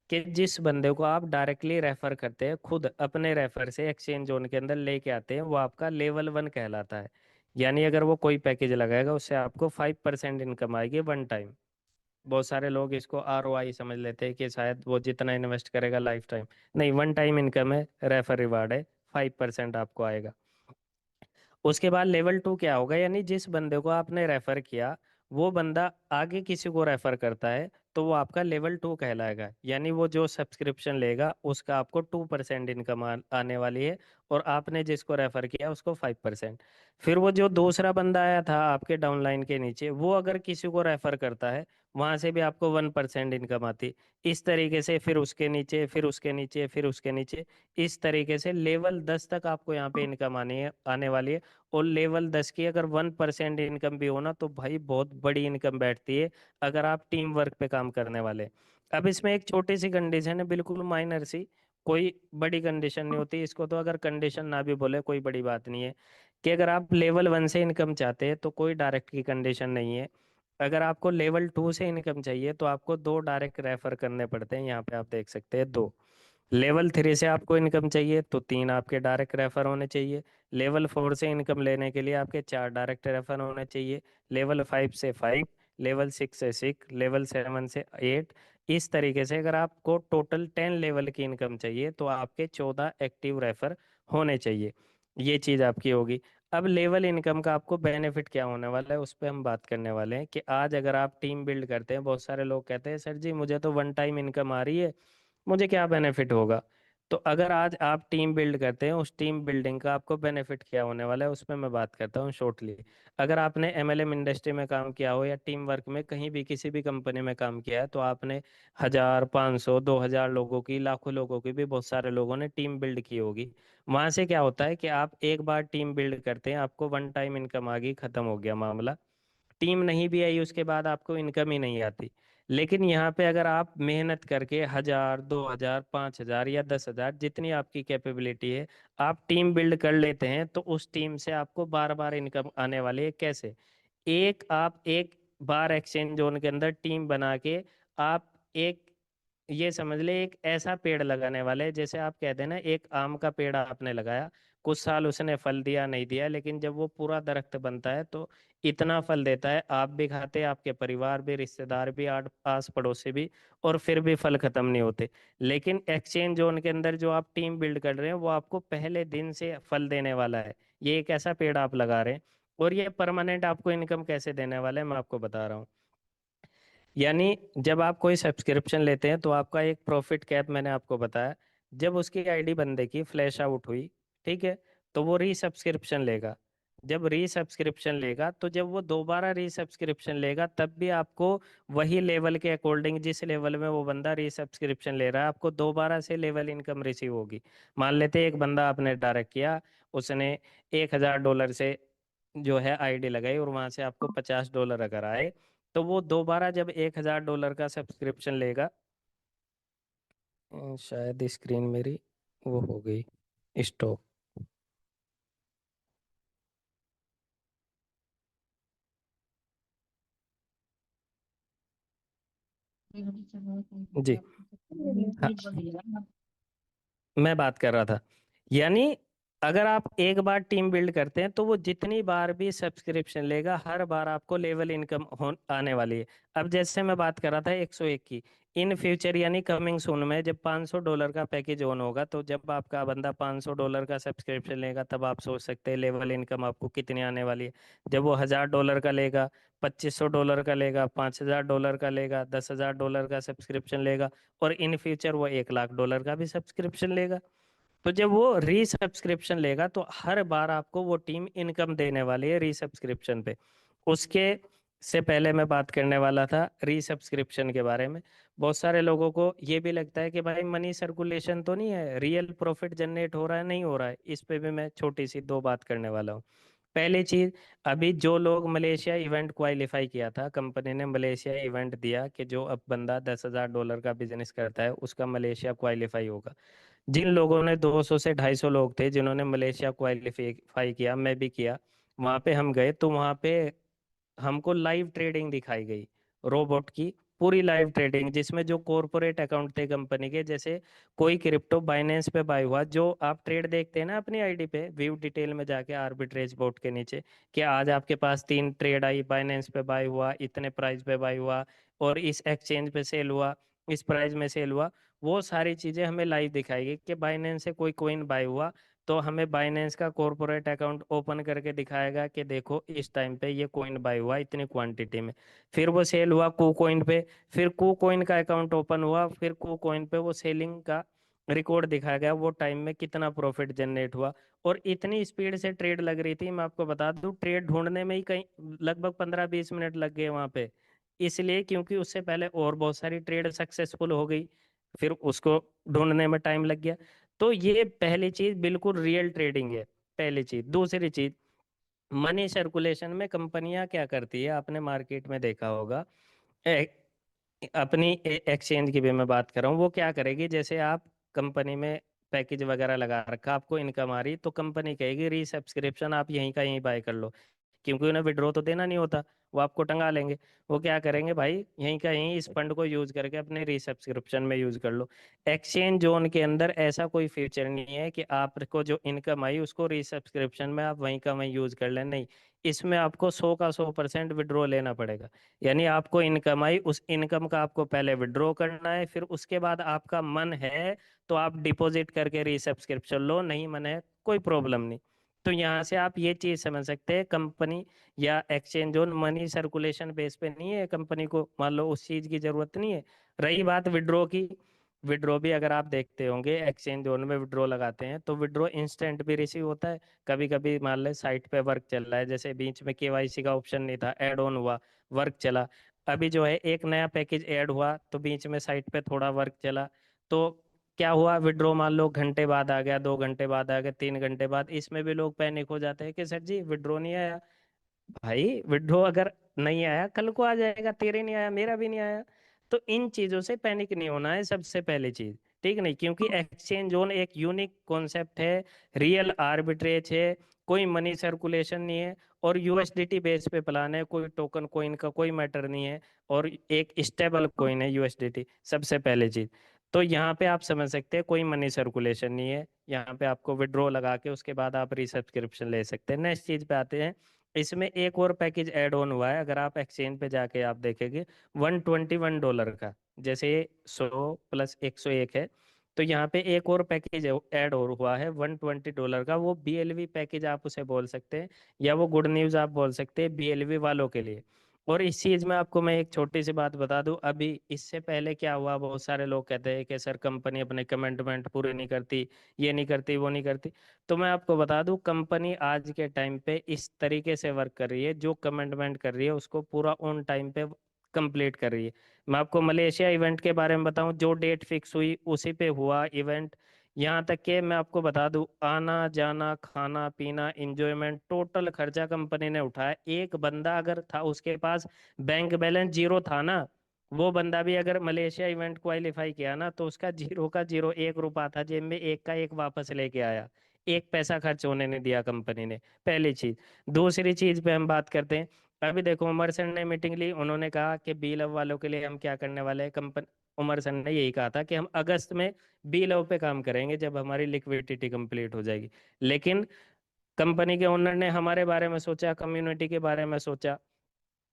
कि जिस बंदे को आप डायरेक्टली रेफर करते हैं, खुद अपने रेफर से एक्सचेंज जोन के अंदर लेके आते हैं, वो आपका लेवल 1 कहलाता है। यानी अगर वो कोई पैकेज लगाएगा, उससे आपको 5% इनकम आएगी 1 टाइम। बहुत सारे लोग इसको ROI समझ लेते हैं कि शायद वो जितना इन्वेस्ट करेगा लाइफ टाइम, नहीं, 1 टाइम इनकम है, रेफर रिवार्ड है, 5% आपको आएगा। उसके बाद लेवल 2 क्या होगा, यानी जिस बंदे को आपने रेफर किया, वो बंदा आगे किसी को रेफर करता है, तो वो आपका लेवल 2 कहलाएगा। यानी वो जो सब्सक्रिप्शन लेगा उसका आपको 2% इनकम आने वाली है, और आपने जिसको रेफर किया उसको 5%। फिर वो जो दूसरा बंदा आया था आपके डाउनलाइन के नीचे, वो अगर किसी को रेफर करता है, वहां से भी आपको 1% इनकम आती। इस तरीके से फिर उसके नीचे, फिर उसके नीचे, फिर उसके नीचे, इस तरीके से लेवल 10 तक आपको यहाँ पे इनकम आने वाली है। और लेवल 10 की अगर 1% इनकम भी हो ना, तो भाई बहुत बड़ी इनकम बैठती है, अगर आप टीम वर्क पे काम करने वाले। अब इसमें एक छोटी सी कंडीशन है, बिल्कुल माइनर सी, कोई बड़ी कंडीशन नहीं होती इसको, तो अगर कंडीशन ना भी बोले कोई बड़ी बात नहीं है, कि अगर आप लेवल 1 से इनकम चाहते हैं तो कोई डायरेक्ट की कंडीशन नहीं है। अगर आपको लेवल 2 से इनकम चाहिए तो आपको 2 डायरेक्ट रेफर करने पड़ते हैं, यहाँ पे आप देख सकते हैं 2। लेवल 3 से आपको इनकम चाहिए तो 3 आपके डायरेक्ट रेफर होने चाहिए। लेवल 4 से इनकम लेने के लिए आपके 4 डायरेक्ट रेफर होने चाहिए। लेवल 5 से 5, लेवल 6 से 6, लेवल 7 से 8। इस तरीके से अगर आपको टोटल 10 लेवल की इनकम चाहिए तो आपके 14 एक्टिव रेफर होने चाहिए। ये चीज़ आपकी होगी। अब लेवल इनकम का आपको बेनिफिट क्या होने वाला है, उस पर हम बात करने वाले हैं कि आज अगर आप टीम बिल्ड करते हैं, बहुत सारे लोग कहते हैं सर जी मुझे तो 1 टाइम इनकम आ रही है, मुझे क्या बेनिफिट होगा। तो अगर आज आप टीम बिल्ड करते हैं, उस टीम बिल्डिंग का आपको बेनिफिट क्या होने वाला है उसमें मैं बात करता हूँ शॉर्टली। अगर आपने MLM इंडस्ट्री में काम किया हो या टीम वर्क में कहीं भी किसी भी कंपनी में काम किया है, तो आपने 1,000, 500, 2,000 लोगों की, लाखों लोगों की भी बहुत सारे लोगों ने टीम बिल्ड की होगी। वहां से क्या होता है कि आप एक बार टीम बिल्ड करते हैं, आपको 1 टाइम इनकम आ गई, खत्म हो गया मामला। टीम नहीं भी आई उसके बाद आपको इनकम ही नहीं आती। लेकिन यहाँ पे अगर आप मेहनत करके 1,000, 2,000, 5,000 या 10,000, जितनी आपकी कैपेबिलिटी है, आप टीम बिल्ड कर लेते हैं, तो उस टीम से आपको बार बार इनकम आने वाली है। कैसे? आप एक बार एक्सचेंज जोन के अंदर टीम बना के, आप एक, ये समझ ले, एक ऐसा पेड़ लगाने वाले हैं, जैसे आप कहते हैं ना, एक आम का पेड़ आपने लगाया, कुछ साल उसने फल दिया नहीं दिया, लेकिन जब वो पूरा दरख्त बनता है तो इतना फल देता है, आप भी खाते, आपके परिवार भी, रिश्तेदार भी, आस पड़ोसी भी, और फिर भी फल खत्म नहीं होते। लेकिन एक्सचेंज जोन के अंदर जो आप टीम बिल्ड कर रहे हैं, वो आपको पहले दिन से फल देने वाला है। ये एक ऐसा पेड़ आप लगा रहे हैं, और ये परमानेंट आपको इनकम कैसे देने वाला है मैं आपको बता रहा हूँ। यानी जब आप कोई सब्सक्रिप्शन लेते हैं तो आपका एक प्रॉफिट कैप मैंने आपको बताया, जब उसकी आईडी बंदे की फ्लैश आउट हुई, ठीक है, तो वो रीसब्सक्रिप्शन लेगा। जब रीसब्सक्रिप्शन लेगा, तो जब वो दोबारा रीसब्सक्रिप्शन लेगा, तब भी आपको वही लेवल के अकॉर्डिंग, जिस लेवल में वो बंदा रीसब्सक्रिप्शन ले रहा है, आपको दोबारा से लेवल इनकम रिसीव होगी। मान लेते हैं एक बंदा आपने डायरेक्ट किया, उसने $1,000 से जो है आईडी लगाई, और वहां से आपको $50 अगर आए, तो वो दोबारा जब $1,000 का सब्सक्रिप्शन लेगा, शायद स्क्रीन मेरी वो हो गई स्टॉप। जी। हाँ, मैं बात कर रहा था, यानी अगर आप एक बार टीम बिल्ड करते हैं तो वो जितनी बार भी सब्सक्रिप्शन लेगा हर बार आपको लेवल इनकम हो आने वाली है। अब जैसे मैं बात कर रहा था 101 की, इन फ्यूचर यानी कमिंग सून में जब $500 का पैकेज ऑन होगा, तो जब आपका बंदा $500 का सब्सक्रिप्शन लेगा तब आप सोच सकते हैं लेवल इनकम आपको कितनी आने वाली है। जब वो $1000 का लेगा, $2500 का लेगा, $5000 का लेगा, $10,000 का सब्सक्रिप्शन लेगा, और इन फ्यूचर वो $1,00,000 का भी सब्सक्रिप्शन लेगा, तो जब वो रीसब्सक्रिप्शन लेगा तो हर बार आपको वो टीम इनकम देने वाली है रीसब्सक्रिप्शन पे। उसके से पहले मैं बात करने वाला था रीसब्सक्रिप्शन के बारे में। बहुत सारे लोगों को ये भी लगता है कि भाई मनी सर्कुलेशन तो नहीं है, रियल प्रॉफिट जनरेट हो रहा है, नहीं हो रहा है। इस पे भी मैं छोटी सी दो बात करने वाला हूँ। पहली चीज, अभी जो लोग मलेशिया इवेंट क्वालिफाई किया था, कंपनी ने मलेशिया इवेंट दिया कि जो अब बंदा $10,000 का बिजनेस करता है उसका मलेशिया क्वालिफाई होगा। जिन लोगों ने 200 से 250 लोग थे जिन्होंने मलेशिया क्वालिफाई किया, मैं भी किया, वहां पे हम गए तो वहां पे हमको लाइव ट्रेडिंग दिखाई गई, रोबोट की पूरी लाइव ट्रेडिंग, जिसमें जो कॉरपोरेट अकाउंट थे कंपनी के, जैसे कोई क्रिप्टो बाइनेंस पे बाय हुआ, जो आप ट्रेड देखते हैं ना अपनी आईडी पे व्यू डिटेल में जाके आर्बिट्रेज बोर्ड के नीचे, कि आज आपके पास 3 ट्रेड आई, बाइनेंस पे बाय हुआ, इतने प्राइस पे बाय हुआ, और इस एक्सचेंज पे सेल हुआ, इस प्राइस में सेल हुआ, वो सारी चीजें हमें लाइव दिखाई गई। कि बाइनेंस से कोई कोइन बाय हुआ तो हमें बाइनेंस का कॉर्पोरेट अकाउंट ओपन करके दिखाएगा कि देखो इस टाइम पे ये कॉइन बाय हुआ इतनी क्वांटिटी में। फिर वो सेल हुआ कू कॉइन पे, फिर कू कॉइन का अकाउंट ओपन हुआ, फिर कू कॉइन पे वो सेलिंग का रिकॉर्ड दिखाया गया, वो टाइम में कितना प्रॉफिट जनरेट हुआ। और इतनी स्पीड से ट्रेड लग रही थी, मैं आपको बता दूं ट्रेड ढूंढने में ही कहीं लगभग 15-20 मिनट लग गए वहां पे। इसलिए क्योंकि उससे पहले और बहुत सारी ट्रेड सक्सेसफुल हो गई, फिर उसको ढूंढने में टाइम लग गया। तो ये पहली चीज बिल्कुल रियल ट्रेडिंग है। पहली चीज। दूसरी चीज, मनी सर्कुलेशन में कंपनियां क्या करती है, आपने मार्केट में देखा होगा, ए, अपनी एक्सचेंज की भी मैं बात कर रहा हूँ, वो क्या करेगी, जैसे आप कंपनी में पैकेज वगैरह लगा रखा, आपको इनकम आ रही, तो कंपनी कहेगी री सब्सक्रिप्शन आप यहीं का यहीं बाय कर लो, क्योंकि उन्हें विड्रॉ तो देना नहीं होता, वो आपको टंगा लेंगे। वो क्या करेंगे भाई, यहीं का यहीं इस फंड को यूज करके अपने रीसब्सक्रिप्शन में यूज कर लो। एक्सचेंज जोन के अंदर ऐसा कोई फीचर नहीं है कि आपको जो इनकम आई उसको रीसब्सक्रिप्शन में आप वहीं का वहीं यूज कर लें, नहीं। इसमें आपको 100 का 100% विड्रॉ लेना पड़ेगा। यानी आपको इनकम आई, उस इनकम का आपको पहले विड्रॉ करना है, फिर उसके बाद आपका मन है तो आप डिपॉजिट करके रीसब्सक्रिप्शन लो, नहीं मन है कोई प्रॉब्लम नहीं। तो यहाँ से आप ये चीज समझ सकते हैं, कंपनी या exchange zone money circulation base पे नहीं है, कंपनी को मान लो उस चीज की जरूरत नहीं है। रही बात विड्रॉ की, विड्रॉ भी अगर आप देखते होंगे एक्सचेंज जोन में विड्रॉ लगाते हैं तो विड्रॉ इंस्टेंट भी रिसीव होता है। कभी कभी मान ले साइट पे वर्क चल रहा है, जैसे बीच में केवाईसी का ऑप्शन नहीं था, ऐड ऑन हुआ, वर्क चला, अभी जो है एक नया पैकेज ऐड हुआ तो बीच में साइट पे थोड़ा वर्क चला, तो क्या हुआ, विड्रॉ मान लो घंटे बाद आ गया, 2 घंटे बाद आ गया, 3 घंटे बाद, इसमें भी लोग पैनिक हो जाते हैं कि सर जी विड्रॉ नहीं आया। भाई विड्रॉ अगर नहीं आया कल को आ जाएगा, तेरे नहीं आया मेरा भी नहीं आया। तो इन चीजों से पैनिक नहीं होना है सबसे पहली चीज, ठीक नहीं, क्योंकि एक्सचेंज जोन एक यूनिक कॉन्सेप्ट है, रियल आर्बिट्रेज है, कोई मनी सर्कुलेशन नहीं है, और यूएसडीटी बेस पे प्लान है, कोई टोकन कोइन का कोई मैटर नहीं है, और एक स्टेबल कोइन है यूएसडीटी, सबसे पहली चीज। तो यहाँ पे आप समझ सकते हैं कोई मनी सर्कुलेशन नहीं है, यहाँ पे आपको विड्रॉ लगा के उसके बाद आप रीसब्सक्रिप्शन ले सकते हैं। नेक्स्ट चीज पे आते हैं, इसमें एक और पैकेज ऐड ऑन हुआ है, अगर आप एक्सचेंज पे जाके आप देखेंगे, $121 का, जैसे 100 + 101 है, तो यहाँ पे एक और पैकेज ऐड और हुआ है $120 का, वो बीएलवी पैकेज आप उसे बोल सकते हैं, या वो गुड न्यूज आप बोल सकते हैं बीएलवी वालों के लिए। और इस चीज में आपको मैं एक छोटी सी बात बता दूं, अभी इससे पहले क्या हुआ, बहुत सारे लोग कहते हैं कि सर कंपनी अपने कमिटमेंट पूरे नहीं करती, ये नहीं करती, वो नहीं करती। तो मैं आपको बता दूं कंपनी आज के टाइम पे इस तरीके से वर्क कर रही है, जो कमिटमेंट कर रही है उसको पूरा ऑन टाइम पे कंप्लीट कर रही है। मैं आपको मलेशिया इवेंट के बारे में बताऊं, जो डेट फिक्स हुई उसी पे हुआ इवेंट। यहाँ तक कि मैं आपको बता दूं, आना जाना खाना पीना इंजॉयमेंट टोटल खर्चा कंपनी ने उठाया। एक बंदा अगर था उसके पास बैंक बैलेंस जीरो था ना, वो बंदा भी अगर मलेशिया इवेंट क्वालिफाई किया ना, तो उसका जीरो का जीरो, 1 रुपया था जेब में, एक का एक वापस लेके आया, एक पैसा खर्च होने नहीं दिया कंपनी ने। पहली चीज। दूसरी चीज पे हम बात करते हैं, अभी देखो उमर सर ने मीटिंग ली, उन्होंने कहा कि बी लव वालों के लिए हम क्या करने वाले हैं। कंपनी, उमर सर ने यही कहा था कि हम अगस्त में बी लव पे काम करेंगे जब हमारी लिक्विडिटी कंप्लीट हो जाएगी। लेकिन कंपनी के ओनर ने हमारे बारे में सोचा, कम्युनिटी के बारे में सोचा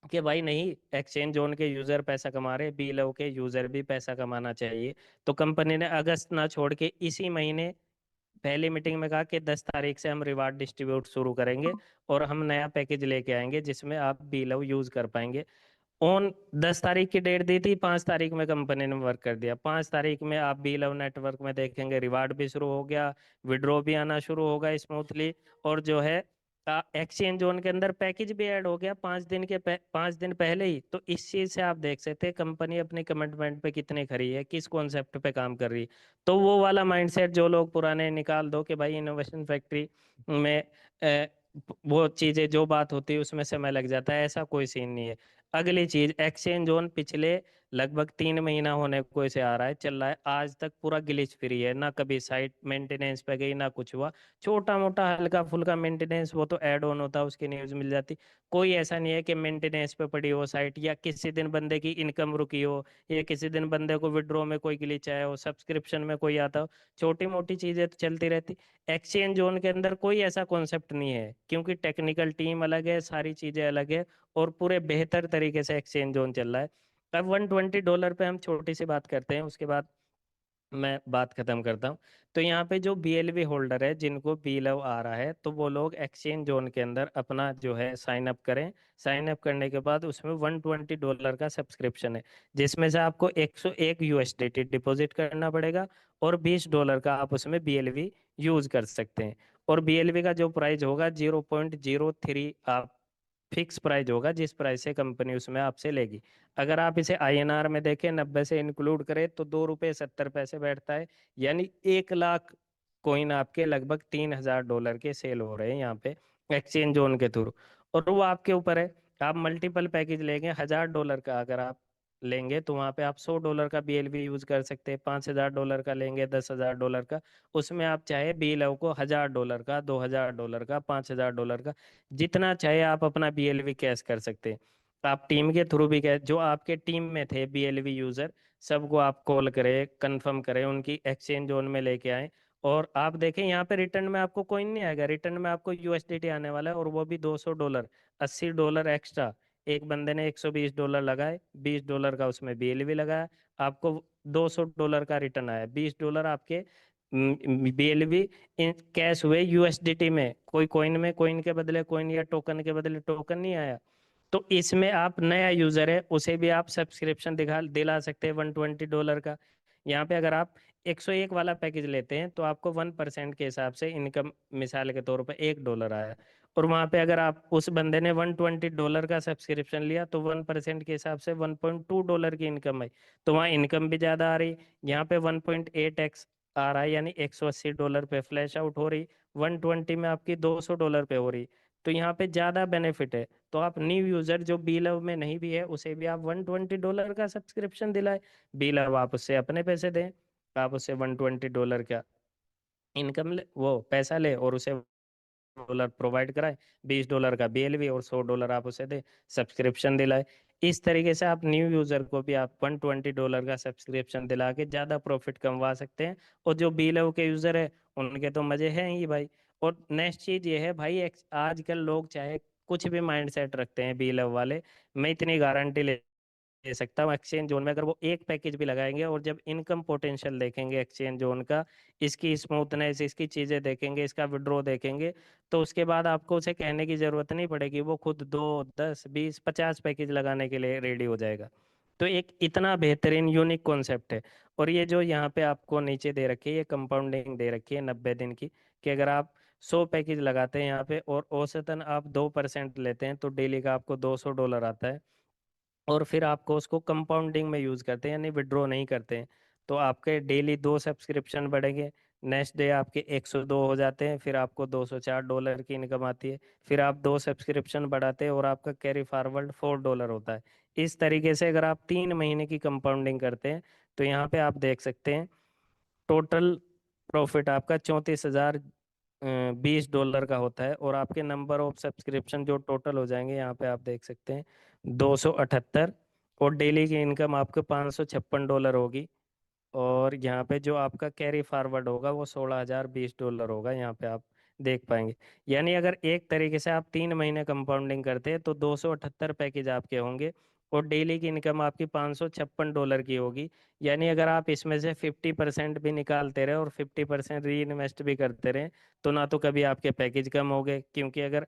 कि भाई नहीं, एक्सचेंज जोन के यूजर पैसा कमा रहे, बी लव के यूजर भी पैसा कमाना चाहिए। तो कंपनी ने अगस्त ना छोड़ के इसी महीने पहली मीटिंग में कहा कि 10 तारीख से हम रिवार्ड डिस्ट्रीब्यूट शुरू करेंगे और हम नया पैकेज लेके आएंगे जिसमें आप बी लव यूज कर पाएंगे। ऑन 10 तारीख की डेट दी थी, 5 तारीख में कंपनी ने वर्क कर दिया। 5 तारीख में आप बी लव नेटवर्क में देखेंगे रिवार्ड भी शुरू हो गया, विड्रॉ भी आना शुरू होगा स्मूथली। और जो है एक्सचेंज जोन के अंदर पैकेज भी ऐड हो गया 5 दिन के 5 दिन पहले ही। तो इस चीज से आप देख सकते हैं कंपनी अपनी कमिटमेंट पे कितनी खरी है, किस कॉन्सेप्ट पे काम कर रही है। तो वो वाला माइंडसेट जो लोग पुराने निकाल दो कि भाई इनोवेशन फैक्ट्री में वो चीजें जो बात होती है उसमें समय लग जाता है, ऐसा कोई सीन नहीं है। अगली चीज, एक्सचेंज जोन पिछले लगभग 3 महीना होने को इसे आ रहा है, चल रहा है, आज तक पूरा ग्लिच फ्री है, ना कभी साइट मेंटेनेंस पे गई ना कुछ हुआ। छोटा मोटा हल्का फुल्का मेंटेनेंस वो तो ऐड ऑन होता है, उसकी न्यूज मिल जाती। कोई ऐसा नहीं है कि मेंटेनेंस पे पड़ी हो साइट, या किसी दिन बंदे की इनकम रुकी हो, या किसी दिन बंदे को विड्रॉ में कोई ग्लिच आया हो, सब्सक्रिप्शन में कोई आता हो। छोटी मोटी चीजें तो चलती रहती। एक्सचेंज जोन के अंदर कोई ऐसा कॉन्सेप्ट नहीं है, क्योंकि टेक्निकल टीम अलग है, सारी चीजें अलग है, और पूरे बेहतर तरीके से एक्सचेंज जोन चल रहा है। अब $120 पे हम छोटी सी बात करते हैं, उसके बाद मैं बात खत्म करता हूँ। तो यहाँ पे जो बीएलवी होल्डर है जिनको बी लव आ रहा है, तो वो लोग एक्सचेंज जोन के अंदर अपना जो है साइन अप करें। साइन अप करने के बाद उसमें $120 का सब्सक्रिप्शन है, जिसमें से आपको 101 USDT डिपॉजिट करना पड़ेगा, और $20 का आप उसमें बीएलवी यूज कर सकते हैं। और बीएलवी का जो प्राइस होगा 0.03 आप फिक्स प्राइस होगा, जिस प्राइस से कंपनी उसमें आपसे लेगी। अगर आप इसे आईएनआर में देखें, 90 से इंक्लूड करें तो $2.70 बैठता है। यानी 1 लाख कॉइन आपके लगभग $3,000 के सेल हो रहे हैं यहाँ पे एक्सचेंज जोन के थ्रू। और वो आपके ऊपर है, आप मल्टीपल पैकेज लेंगे, $1,000 का अगर आप लेंगे तो वहाँ पे आप $100 का बीएलवी यूज कर सकते हैं। $5,000 का लेंगे, $10,000 का, उसमें आप चाहे बी लव को $1,000 का, $2,000 का, $5,000 का, जितना चाहे आप अपना बीएलवी कैश कर सकते हैं। आप टीम के थ्रू भी कैश, जो आपके टीम में थे बीएलवी यूजर, सबको आप कॉल करें, कंफर्म करें, उनकी एक्सचेंज जोन में लेके आए। और आप देखें यहाँ पे रिटर्न में आपको कोई नहीं आएगा, रिटर्न में आपको यूएसडीटी आने वाला है, और वो भी $200, $80 एक्स्ट्रा। एक बंदे ने $120 लगाए, $20 का उसमें बीएलवी लगाया, आपको $200 का रिटर्न आया, $20 आपके बीएलवी इन कैश हुए यूएसडीटी में, कोई कॉइन में कॉइन के बदले कॉइन, या टोकन के बदले टोकन नहीं आया। तो इसमें आप नया यूजर है उसे भी आप सब्सक्रिप्शन दिखा दिला सकते हैं $120 का। यहाँ पे अगर आप 101 वाला पैकेज लेते हैं तो आपको 1% के हिसाब से इनकम, मिसाल के तौर पर $1 आया। और वहाँ पे अगर आप, उस बंदे ने $120 का सब्सक्रिप्शन लिया तो 1% के हिसाब से $1.2 की इनकम आई। तो वहाँ इनकम भी ज़्यादा आ रही। यहाँ पे 1.8x आ रहा है, यानी $180 पे फ्लैश आउट हो रही, 120 में आपकी $200 पे हो रही। तो यहाँ पे ज़्यादा बेनिफिट है। तो आप न्यू यूजर जो बी लव में नहीं भी है उसे भी आप $120 का सब्सक्रिप्शन दिलाए। बी लव आप उससे अपने पैसे दें, आप उससे $120 का इनकम ले, वो पैसा ले, और उसे डॉलर प्रोवाइड कराए, $20 का बीएलवी, और $100 आप उसे दे, सब्सक्रिप्शन दिलाए। इस तरीके से आप न्यू यूजर को भी आप $120 का सब्सक्रिप्शन दिला के ज्यादा प्रॉफिट कमवा सकते हैं। और जो बी लव के यूजर है उनके तो मजे हैं ही भाई। और नेक्स्ट चीज ये है भाई, आजकल लोग चाहे कुछ भी माइंड सेट रखते हैं बी लव वाले, मैं इतनी गारंटी ले सकता हूँ एक्सचेंज जोन में अगर वो एक पैकेज भी लगाएंगे, और जब इनकम पोटेंशियल देखेंगे एक्सचेंज जोन का, इसकी स्मूथनेस, इसकी चीजें देखेंगे, इसका विड्रॉ देखेंगे, तो उसके बाद आपको उसे कहने की जरूरत नहीं पड़ेगी, वो खुद 2, 10, 20, 50 पैकेज लगाने के लिए रेडी हो जाएगा। तो एक इतना बेहतरीन यूनिक कॉन्सेप्ट है। और ये जो यहाँ पे आपको नीचे दे रखी है, ये कंपाउंडिंग दे रखी है 90 दिन की, कि अगर आप 100 पैकेज लगाते हैं यहाँ पे और औसतन आप 2% लेते हैं तो डेली का आपको $200 आता है। और फिर आपको उसको कंपाउंडिंग में यूज करते हैं, यानी विड्रॉ नहीं करते हैं, तो आपके डेली 2 सब्सक्रिप्शन बढ़ेंगे। नेक्स्ट डे आपके 102 हो जाते हैं, फिर आपको $204 की इनकम आती है। फिर आप 2 सब्सक्रिप्शन बढ़ाते हैं और आपका कैरी फॉरवर्ड $4 होता है। इस तरीके से अगर आप 3 महीने की कंपाउंडिंग करते हैं तो यहाँ पे आप देख सकते हैं टोटल प्रॉफिट आपका 34,000 $20 का होता है, और आपके नंबर ऑफ सब्सक्रिप्शन जो टोटल हो जाएंगे यहाँ पे आप देख सकते हैं 278, और डेली की इनकम आपको $556 होगी। और यहाँ पे जो आपका कैरी फॉरवर्ड होगा वो $16,020 होगा, यहाँ पे आप देख पाएंगे। यानी अगर एक तरीके से आप 3 महीने कंपाउंडिंग करते हैं तो 278 पैकेज आपके होंगे, और डेली की इनकम आपकी $556 की होगी। यानी अगर आप इसमें से 50% भी निकालते रहे और 50% री इन्वेस्ट भी करते रहे, तो ना तो कभी आपके पैकेज कम हो गए, क्योंकि अगर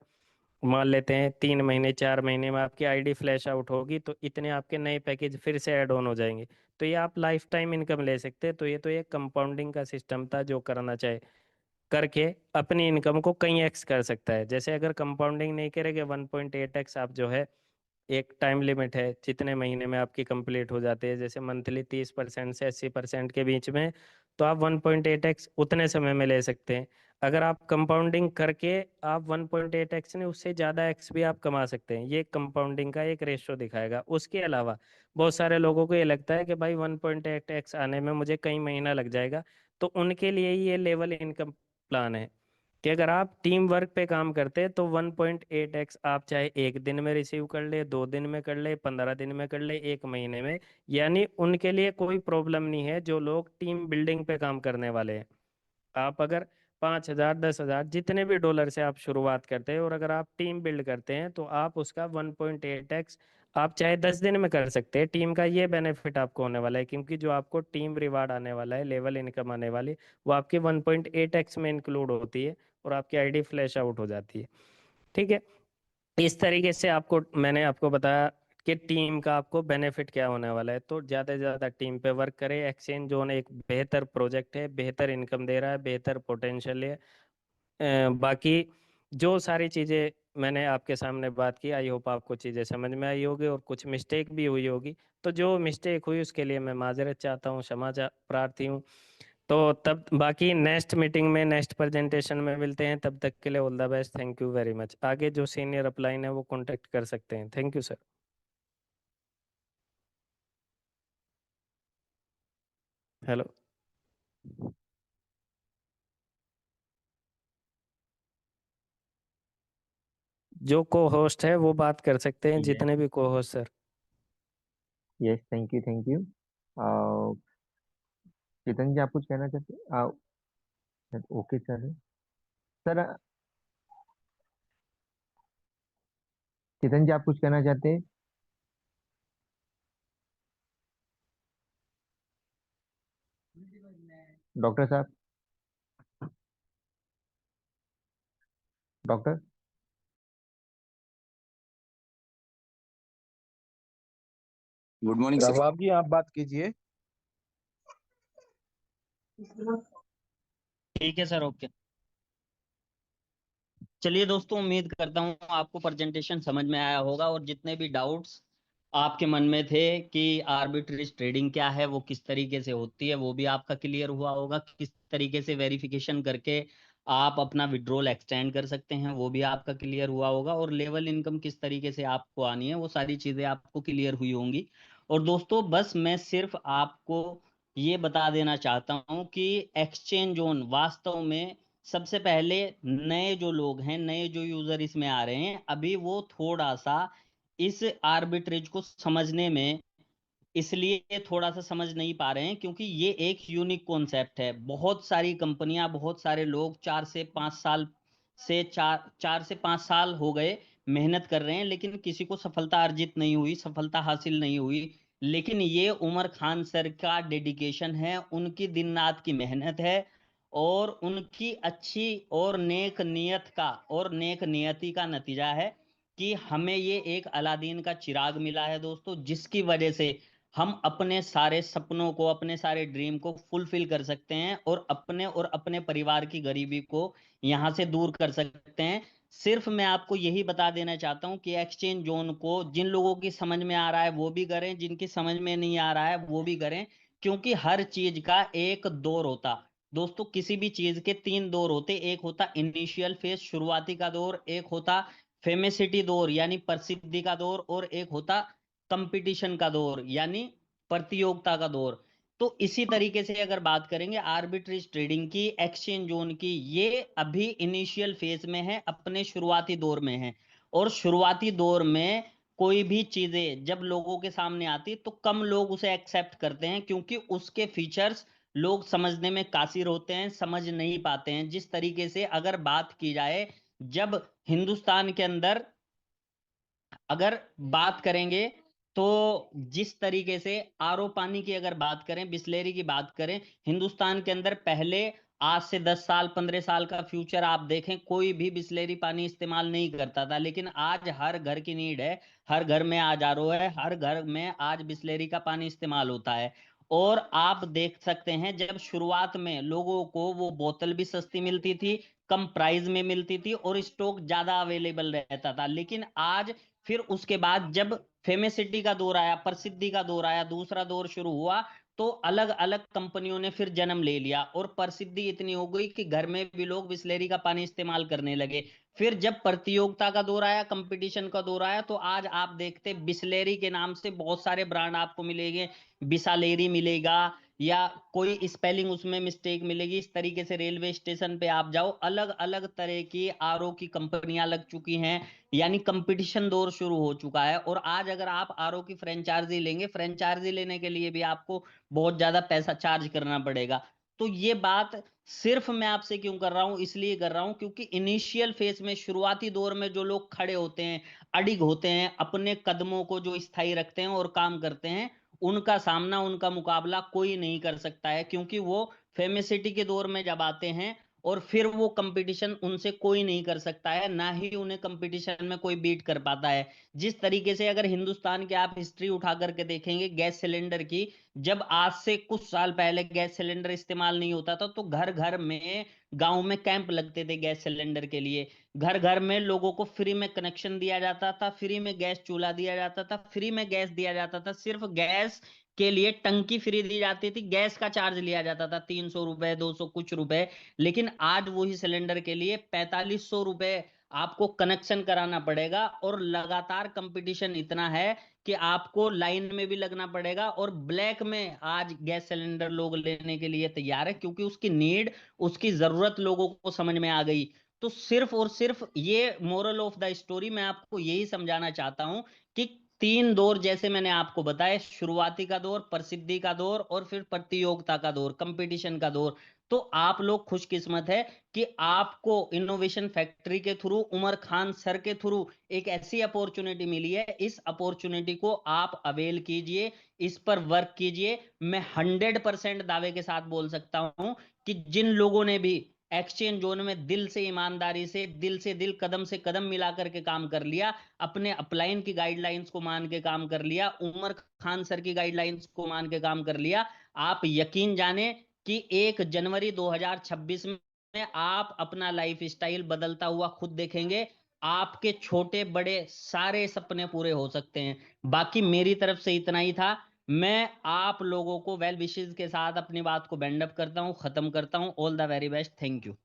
मान लेते हैं 3 महीने 4 महीने में आपकी आईडी फ्लैश आउट होगी तो इतने आपके नए पैकेज फिर से ऐड ऑन हो जाएंगे। तो ये आप लाइफ टाइम इनकम ले सकते हैं। तो ये तो एक कंपाउंडिंग का सिस्टम था, जो करना चाहे करके अपनी इनकम को कई एक्स कर सकता है। जैसे अगर कंपाउंडिंग नहीं करेंगे 1.8x आप जो है, एक टाइम लिमिट है जितने महीने में आपकी कंप्लीट हो जाती है, जैसे मंथली 30% से 80% के बीच में, तो आप 1.8x उतने समय में ले सकते हैं। अगर आप कंपाउंडिंग करके आप 1.8x ने उससे ज़्यादा एक्स भी आप कमा सकते हैं। ये कंपाउंडिंग का एक रेशो दिखाएगा। उसके अलावा बहुत सारे लोगों को ये लगता है कि भाई 1.8x आने में मुझे कई महीना लग जाएगा, तो उनके लिए ही ये लेवल इनकम प्लान है कि अगर आप टीम वर्क पे काम करते हैं तो 1.8x आप चाहे एक दिन में रिसीव कर ले, 2 दिन में कर ले, 15 दिन में कर ले, एक महीने में। यानी उनके लिए कोई प्रॉब्लम नहीं है जो लोग टीम बिल्डिंग पे काम करने वाले हैं। आप अगर 5,000 10,000 जितने भी डॉलर से आप शुरुआत करते हैं, और अगर आप टीम बिल्ड करते हैं तो आप उसका 1.8x आप चाहे 10 दिन में कर सकते हैं। टीम का ये बेनिफिट आपको होने वाला है, क्योंकि जो आपको टीम रिवार्ड आने वाला है, लेवल इनकम आने वाली, वो आपके 1.8x में इंक्लूड होती है, और आपकी आईडी फ्लैश आउट हो जाती है। ठीक है। इस तरीके से आपको मैंने आपको बताया कि टीम का आपको बेनिफिट क्या होने वाला है। तो ज़्यादा से ज़्यादा टीम पे वर्क करें। एक्सचेंज जोन एक बेहतर प्रोजेक्ट है, बेहतर इनकम दे रहा है, बेहतर पोटेंशियल है। बाकी जो सारी चीज़ें मैंने आपके सामने बात की, आई होप आपको चीज़ें समझ में आई होगी और कुछ मिस्टेक भी हुई होगी। तो जो मिस्टेक हुई उसके लिए मैं माजरत चाहता हूँ, प्रार्थी हूँ। तो तब बाकी नेक्स्ट मीटिंग में, नेक्स्ट प्रेजेंटेशन में मिलते हैं। तब तक के लिए all the best. Thank you very much. आगे जो सीनियर अपलाइन है वो कांटेक्ट कर सकते हैं। Thank you sir. हेलो। जो को होस्ट है वो बात कर सकते हैं, यस जितने भी को host sir. Yes, thank you thank you. Chetan ji, आप कुछ कहना चाहते हैं? Okay sir. Sir, Chetan ji, आप कुछ कहना चाहते हैं? डॉक्टर साहब, doctor. Good morning sir. Rabab ji आप बात कीजिए। ठीक है सर, ओके। चलिए दोस्तों, उम्मीद करता हूँ आपको प्रेजेंटेशन समझ में आया होगा, और जितने भी डाउट्स आपके मन में थे कि आर्बिट्रेज ट्रेडिंग क्या है, वो किस तरीके से होती है, वो भी आपका क्लियर हुआ होगा। किस तरीके से वेरिफिकेशन करके आप अपना विड्रॉल एक्सटेंड कर सकते हैं, वो भी आपका क्लियर हुआ होगा। और लेवल इनकम किस तरीके से आपको आनी है, वो सारी चीजें आपको क्लियर हुई होंगी। और दोस्तों, बस मैं सिर्फ आपको ये बता देना चाहता हूँ कि एक्सचेंज जोन वास्तव में सबसे पहले नए जो लोग हैं, नए जो यूजर इसमें आ रहे हैं, अभी वो थोड़ा सा इस आर्बिट्रेज को समझने में इसलिए थोड़ा सा समझ नहीं पा रहे हैं क्योंकि ये एक यूनिक कॉन्सेप्ट है। बहुत सारी कंपनियां, बहुत सारे लोग 4 से 5 साल से 4 से 5 साल हो गए मेहनत कर रहे हैं, लेकिन किसी को सफलता अर्जित नहीं हुई, सफलता हासिल नहीं हुई। लेकिन ये उमर खान सर का डेडिकेशन है, उनकी दिन रात की मेहनत है, और उनकी अच्छी और नेक नियत का और नेक नियति का नतीजा है कि हमें ये एक अलादीन का चिराग मिला है दोस्तों, जिसकी वजह से हम अपने सारे सपनों को, अपने सारे ड्रीम को फुलफिल कर सकते हैं, और अपने परिवार की गरीबी को यहां से दूर कर सकते हैं। सिर्फ मैं आपको यही बता देना चाहता हूं कि एक्सचेंज जोन को जिन लोगों की समझ में आ रहा है वो भी करें, जिनकी समझ में नहीं आ रहा है वो भी करें, क्योंकि हर चीज का एक दौर होता। दोस्तों, किसी भी चीज के 3 दौर होते। एक होता इनिशियल फेज, शुरुआती का दौर, एक होता फेमेसिटी दौर यानी प्रसिद्धि का दौर, और एक होता कंपटीशन का दौर यानी प्रतियोगिता का दौर। तो इसी तरीके से अगर बात करेंगे आर्बिट्रेज ट्रेडिंग की, एक्सचेंज जोन की, ये अभी इनिशियल फेज में है, अपने शुरुआती दौर में है। और शुरुआती दौर में कोई भी चीजें जब लोगों के सामने आती तो कम लोग उसे एक्सेप्ट करते हैं, क्योंकि उसके फीचर्स लोग समझने में कासिर होते हैं, समझ नहीं पाते हैं। जिस तरीके से अगर बात की जाए, जब हिंदुस्तान के अंदर अगर बात करेंगे तो जिस तरीके से आरओ पानी की अगर बात करें, बिस्लेरी की बात करें, हिंदुस्तान के अंदर पहले आज से 10 साल 15 साल का फ्यूचर आप देखें, कोई भी बिस्लेरी पानी इस्तेमाल नहीं करता था। लेकिन आज हर घर की नीड है, हर घर में आज आरओ है, हर घर में आज बिस्लेरी का पानी इस्तेमाल होता है। और आप देख सकते हैं, जब शुरुआत में लोगों को वो बोतल भी सस्ती मिलती थी, कम प्राइस में मिलती थी और स्टॉक ज्यादा अवेलेबल रहता था। लेकिन आज फिर उसके बाद जब फेमेसिटी का दौर आया, प्रसिद्धि का दौर आया, दूसरा दौर शुरू हुआ, तो अलग अलग कंपनियों ने फिर जन्म ले लिया और प्रसिद्धि इतनी हो गई कि घर में भी लोग बिस्लेरी का पानी इस्तेमाल करने लगे। फिर जब प्रतियोगिता का दौर आया, कंपटीशन का दौर आया, तो आज आप देखते बिस्लेरी के नाम से बहुत सारे ब्रांड आपको मिलेंगे, बिसालेरी मिलेगा या कोई स्पेलिंग उसमें मिस्टेक मिलेगी। इस तरीके से रेलवे स्टेशन पे आप जाओ, अलग अलग तरह की आरओ की कंपनियां लग चुकी हैं, यानी कंपटीशन दौर शुरू हो चुका है। और आज अगर आप आरओ की फ्रेंचाइजी लेंगे, फ्रेंचाइजी लेने के लिए भी आपको बहुत ज्यादा पैसा चार्ज करना पड़ेगा। तो ये बात सिर्फ मैं आपसे क्यों कर रहा हूं, इसलिए कर रहा हूं क्योंकि इनिशियल फेज में, शुरुआती दौर में जो लोग खड़े होते हैं, अडिग होते हैं, अपने कदमों को जो स्थायी रखते हैं और काम करते हैं, उनका सामना, उनका मुकाबला कोई नहीं कर सकता है। क्योंकि वो फेमेसिटी के दौर में जब आते हैं और फिर वो कंपटीशन उनसे कोई नहीं कर सकता है, ना ही उन्हें कंपटीशन में कोई बीट कर पाता है। जिस तरीके से अगर हिंदुस्तान की आप हिस्ट्री उठा करके देखेंगे गैस सिलेंडर की, जब आज से कुछ साल पहले गैस सिलेंडर इस्तेमाल नहीं होता था, तो घर घर में, गांव में कैंप लगते थे गैस सिलेंडर के लिए। घर घर में लोगों को फ्री में कनेक्शन दिया जाता था, फ्री में गैस चूल्हा दिया जाता था, फ्री में गैस दिया जाता था। सिर्फ गैस के लिए टंकी फ्री दी जाती थी, गैस का चार्ज लिया जाता था 300 रुपए, 200 कुछ रुपए। लेकिन आज वही सिलेंडर के लिए 4500 रुपए आपको कनेक्शन कराना पड़ेगा। और लगातार कंपटीशन इतना है कि आपको लाइन में भी लगना पड़ेगा, और ब्लैक में आज गैस सिलेंडर लोग लेने के लिए तैयार है, क्योंकि उसकी नीड, उसकी जरूरत लोगों को समझ में आ गई। तो सिर्फ और सिर्फ ये मोरल ऑफ द स्टोरी मैं आपको यही समझाना चाहता हूं कि 3 दौर जैसे मैंने आपको बताया, शुरुआती का दौर, प्रसिद्धि का दौर और फिर प्रतियोगिता का दौर, कंपटीशन का दौर। तो आप लोग खुशकिस्मत है कि आपको इनोवेशन फैक्ट्री के थ्रू, उमर खान सर के थ्रू एक ऐसी अपॉर्चुनिटी मिली है। इस अपॉर्चुनिटी को आप अवेल कीजिए, इस पर वर्क कीजिए। मैं 100% दावे के साथ बोल सकता हूं कि जिन लोगों ने भी एक्सचेंज जोन में दिल से, ईमानदारी से दिल, कदम से कदम मिला करके काम कर लिया, अपने अपलाइन की गाइडलाइंस को मान के काम कर लिया, उमर खान सर की गाइडलाइंस को मान के काम कर लिया, आप यकीन जाने कि 1 जनवरी 2026 में आप अपना लाइफ स्टाइल बदलता हुआ खुद देखेंगे। आपके छोटे बड़े सारे सपने पूरे हो सकते हैं। बाकी मेरी तरफ से इतना ही था। मैं आप लोगों को वेल विशेस के साथ अपनी बात को बैंड अप करता हूं, खत्म करता हूं। All the very best, thank you.